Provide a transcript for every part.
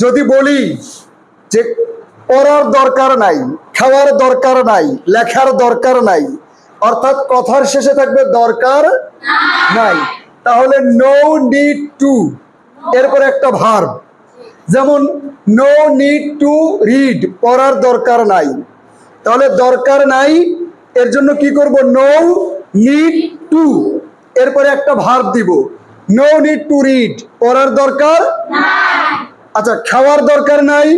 যদি বলি যে পড়ার দরকার নাই, খাওয়ার দরকার নাই, লেখার দরকার নাই, অর্থাৎ কথার শেষে থাকবে দরকার নাই, তাহলে নো নিড টু এরপরে একটা ভার্ব। যেমন নো নিড টু রিড, পড়ার দরকার নাই, তাহলে দরকার নাই এর জন্য কি করব? নো নিড টু, এরপরে একটা ভার্ব দিব, নো নিড টু রিড, পড়ার দরকার। আচ্ছা, খাওয়ার দরকার নাই,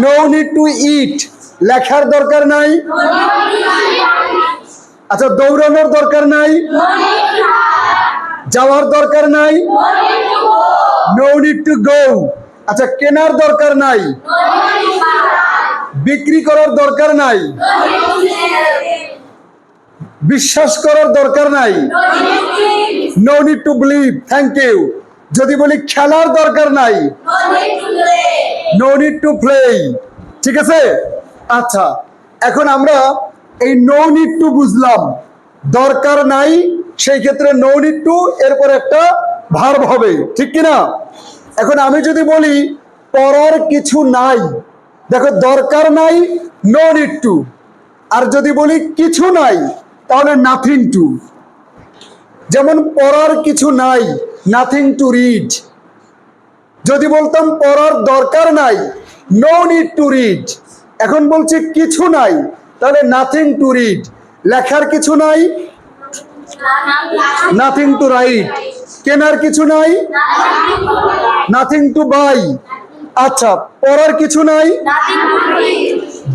নো নিড টু ইট, লেখার দরকার নাই। আচ্ছা, দৌড়ানোর দরকার নাই, যাওয়ার দরকার নাই, নো নিড টু গো। আচ্ছা, কেনার দরকার নাই, বিক্রি করার দরকার নাই, বিশ্বাস করার দরকার নাই, no need to believe. Thank you. যদি বলি খেলার দরকার নাই, নো নিড টু প্লে। ঠিক আছে? আচ্ছা, এখন আমরা এই নো নিড টু বুঝলাম, দরকার নাই, সেই ক্ষেত্রে নো নিড টু এরপর একটা ভার্ব হবে, ঠিক কিনা? এখন আমি যদি বলি পড়ার কিছু নাই, দেখো দরকার নাই, নো নিড টু। আর যদি বলি কিছু নাই, তাহলে নাথিং টু। যেমন পড়ার কিছু নাই, নাথিং টু রিড। যদি বলতাম পড়ার দরকার নাই, নো নিড টু রিড। এখন বলছি কিছু নাই, তাহলে নাথিং টু রিড। লেখার কিছু নাই, নাথিং টু রাইট। কেনার কিছু নাই, নাথিং টু বাই। আচ্ছা, পড়ার কিছু নাই,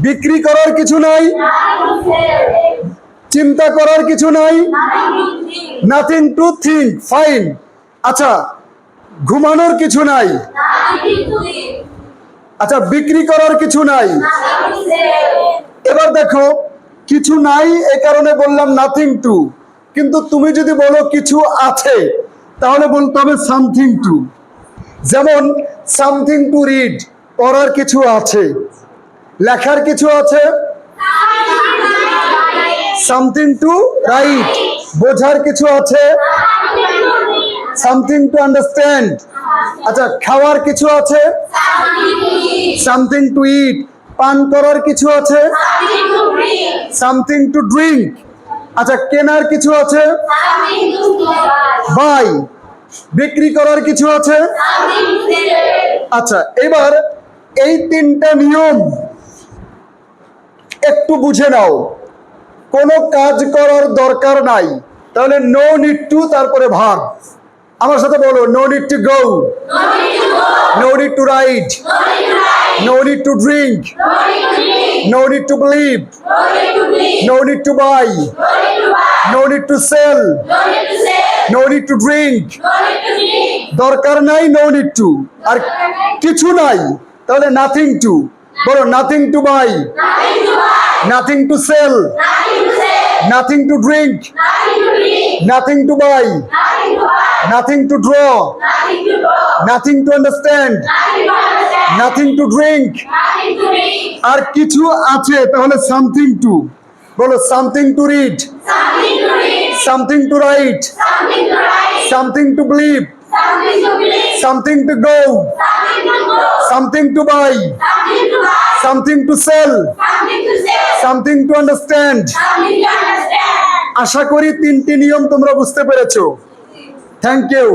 বিক্রি করার কিছু নাই, চিন্তা করার কিছু নাই, নাথিং টু থিঙ্ক। ফাইন। আচ্ছা, ঘুমানোর কিছু নাই, আচ্ছা বিক্রি করার কিছু নাই। এবার দেখো কিছু নাই, এ কারণে বললাম নাথিং টু, কিন্তু তুমি যদি বলো কিছু আছে, তাহলে বলতে হবে সামথিং টু। যেমন সামথিং টু রিড, পড়ার কিছু আছে, লেখার কিছু আছে, সামথিং টু রাইট, বোঝার কিছু আছে, সামথিং টু আন্ডারস্ট্যান্ড। আচ্ছা, খাওয়ার কিছু আছে, সামথিং টু ইট, পান করার কিছু আছে, সামথিং টু ড্রিঙ্ক। আচ্ছা, কেনার কিছু আছে, বাই। বিক্রি করার কিছু আছে। আচ্ছা, এবার এই তিনটা নিয়ম একটু বুঝে নাও। কোনো কাজ করার দরকার নাই, তাহলে নো নিড টু, তারপরে ভার্ব। আমার সাথে বলো, no need to go, no need to write, no need to drink, no need to believe, no need to buy, no need to sell, no need to drink. দরকার নাই, no need to. আর কিছু নাই, তাহলে nothing to. বলো, nothing to buy, nothing to sell, nothing to drink, nothing to buy, nothing to draw, nothing to understand, nothing to drink. আর কিছু আছে, তাহলে সামথিং টু। বলো, something to read, something to write, something to believe, something to go, something to buy, something to sell, something to understand. আশা করি তিনটি নিয়ম তোমরা বুঝতে পেরেছো। Thank you.